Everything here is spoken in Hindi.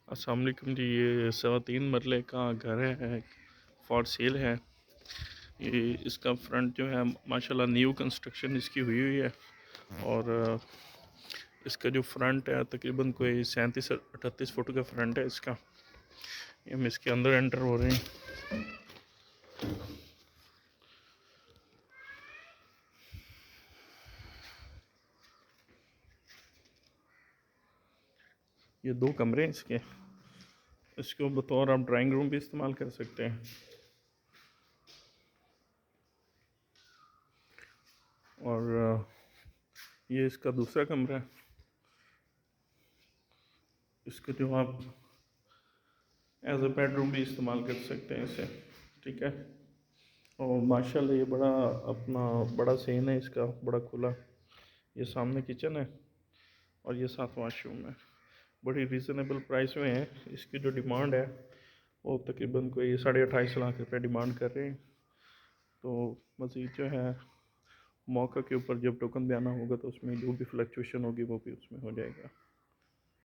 अस्सलाम वालेकुम जी। ये 3.25 मरले का घर है, फॉर सेल है। ये इसका फ्रंट जो है माशाल्लाह न्यू कंस्ट्रक्शन इसकी हुई हुई है। और इसका जो फ्रंट है तकरीबन कोई 37-38 फुट का फ्रंट है इसका। ये हम इसके अंदर एंटर हो रहे हैं। ये 2 कमरे हैं इसके। इसको बतौर आप ड्राइंग रूम भी इस्तेमाल कर सकते हैं। और ये इसका दूसरा कमरा है। इसको जो आप एज ए बेडरूम भी इस्तेमाल कर सकते हैं इसे, ठीक है। और माशाल्लाह ये बड़ा अपना बड़ा सेन है इसका, बड़ा खुला। ये सामने किचन है और ये साथ वाशरूम है। बड़ी रीज़नेबल प्राइस में है। इसकी जो डिमांड है वो तकरीबन कोई 28.5 लाख रुपए डिमांड कर रहे हैं। तो मज़ीद जो है मौका के ऊपर जब टोकन बयाना होगा तो उसमें जो भी फ्लक्चुएशन होगी वो भी उसमें हो जाएगा।